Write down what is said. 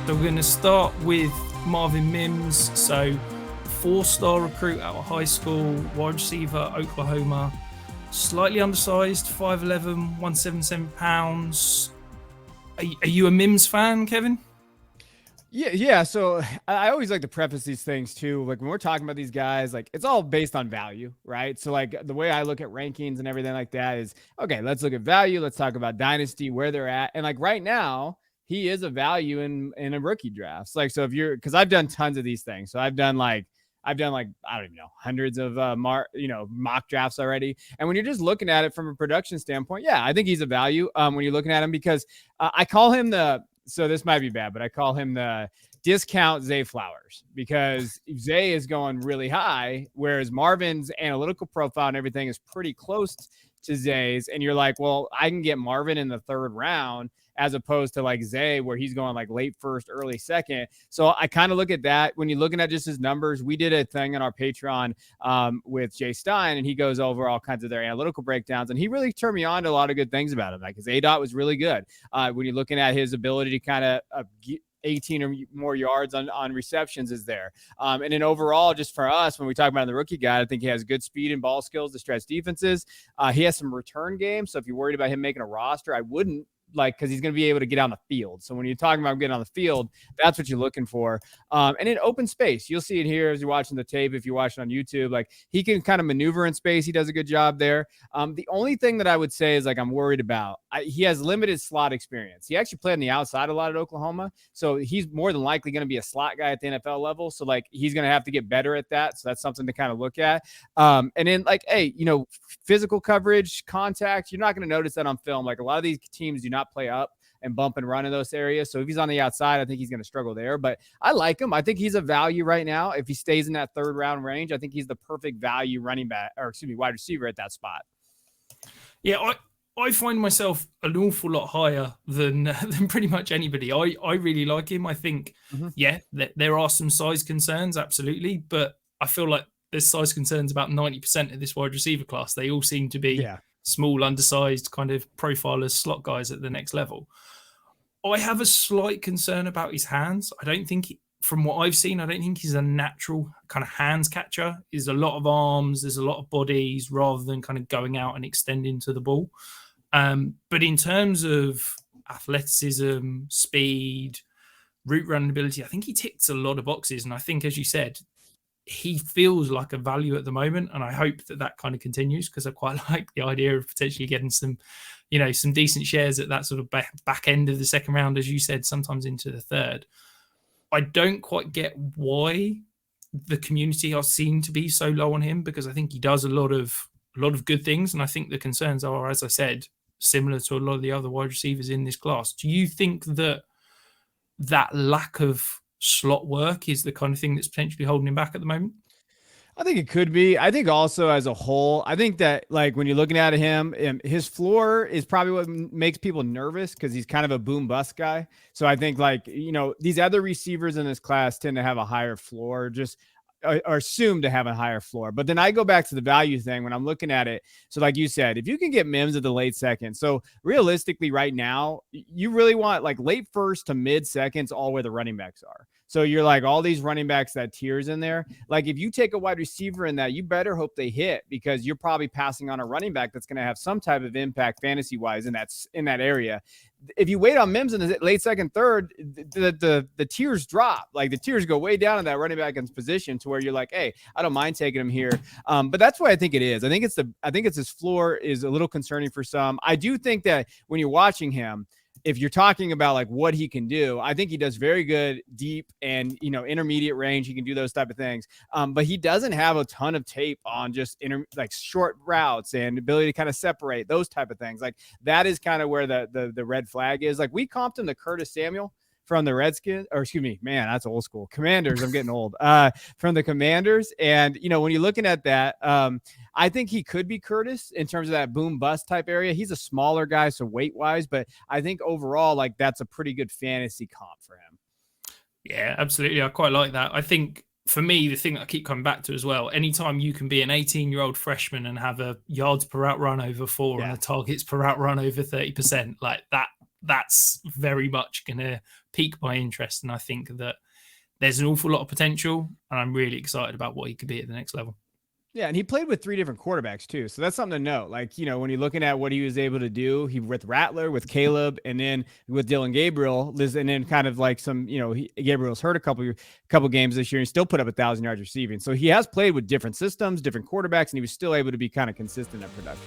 So we're going to start with Marvin Mims. So 4-star recruit out of high school, wide receiver, Oklahoma. Slightly undersized, 5'11", 177 pounds. Are you a Mims fan, Kevin? Yeah. So I always like to preface these things too. Like when we're talking about these guys, like it's all based on value, right? So like the way I look at rankings and everything like that is, okay, let's look at value. Let's talk about dynasty, where they're at. And like right now, he is a value in a rookie drafts. Like, so if you're, cause I've done tons of these things. So I've done like, I don't even know, hundreds of mock drafts already. And when you're just looking at it from a production standpoint, yeah, I think he's a value when you're looking at him, because I call him so this might be bad, but I call him the discount Zay Flowers, because Zay is going really high, whereas Marvin's analytical profile and everything is pretty close to Zay's. And you're like, well, I can get Marvin in the third round as opposed to like Zay, where he's going like late first, early second. So I kind of look at that when you're looking at just his numbers. We did a thing on our Patreon with Jay Stein, and he goes over all kinds of their analytical breakdowns, and he really turned me on to a lot of good things about him. Like his ADOT was really good. When you're looking at his ability to kind of 18 or more yards on receptions is there. And then overall, just for us, when we talk about the rookie guy, I think he has good speed and ball skills to stretch defenses. He has some return game. So if you're worried about him making a roster, I wouldn't, because he's going to be able to get on the field. So when you're talking about getting on the field, that's what you're looking for. And in open space, you'll see it here as you're watching the tape. If you're watching on YouTube, like he can kind of maneuver in space. He does a good job there. The only thing that I would say is like, I'm worried about, he has limited slot experience. He actually played on the outside a lot at Oklahoma. So he's more than likely going to be a slot guy at the NFL level. So like, he's going to have to get better at that. So that's something to kind of look at. And then like, hey, physical coverage, contact, you're not going to notice that on film. Like a lot of these teams do not play up and bump and run in those areas. So if he's on the outside, I think he's going to struggle there, but I like him. I think he's a value right now. If he stays in that third round range, I think he's the perfect value wide receiver at that spot. Yeah. I find myself an awful lot higher than pretty much anybody. I really like him. I think, there are some size concerns, absolutely, but I feel like there's size concerns about 90% of this wide receiver class. They all seem to be small, undersized, kind of profilers, slot guys at the next level. I have a slight concern about his hands. I don't think, from what I've seen, I don't think he's a natural kind of hands catcher. There's a lot of arms, there's a lot of bodies, rather than kind of going out and extending to the ball. But in terms of athleticism, speed, route running ability, I think he ticks a lot of boxes. And I think, as you said, he feels like a value at the moment, and I hope that kind of continues, because I quite like the idea of potentially getting some decent shares at that sort of back end of the second round, as you said, sometimes into the third. I don't quite get why the community are seen to be so low on him, because I think he does a lot of good things, and I think the concerns are, as I said, similar to a lot of the other wide receivers in this class. Do you think that lack of slot work is the kind of thing that's potentially holding him back at the moment? I think it could be. I think also as a whole, I think that like when you're looking at him, his floor is probably what makes people nervous, because he's kind of a boom bust guy. So I think like, these other receivers in this class tend to have a higher floor, just are assumed to have a higher floor. But then I go back to the value thing when I'm looking at it. So like you said, if you can get Mims at the late second, so realistically right now, you really want like late first to mid seconds, all where the running backs are. So you're like all these running backs, that tiers in there. Like if you take a wide receiver in that, you better hope they hit, because you're probably passing on a running back that's going to have some type of impact fantasy wise in that area. If you wait on Mims in the late second, third, the tiers drop. Like the tiers go way down in that running back in position, to where you're like, hey, I don't mind taking him here. But that's what I think it is. I think it's his floor is a little concerning for some. I do think that when you're watching him, if you're talking about like what he can do, I think he does very good deep and, intermediate range. He can do those type of things. But he doesn't have a ton of tape on just like short routes and ability to kind of separate those type of things. Like that is kind of where the red flag is. Like we comped him to Curtis Samuel from the Redskins, or excuse me, man, that's old school. Commanders, I'm getting old. From the Commanders. And, when you're looking at that, I think he could be Curtis in terms of that boom bust type area. He's a smaller guy, so weight wise, but I think overall, like that's a pretty good fantasy comp for him. Yeah, absolutely. I quite like that. I think for me, the thing that I keep coming back to as well, anytime you can be an 18-year-old freshman and have a yards per out run over 4 and a targets per out run over 30%, like that's very much going to pique my interest. And I think that there's an awful lot of potential, and I'm really excited about what he could be at the next level. Yeah, and he played with 3 different quarterbacks too. So that's something to note. Like, you know, when you're looking at what he was able to do, he with Rattler, with Caleb, and then with Dylan Gabriel, and then kind of like some, you know, Gabriel's hurt a couple games this year, and he still put up 1,000 yards receiving. So he has played with different systems, different quarterbacks, and he was still able to be kind of consistent at production.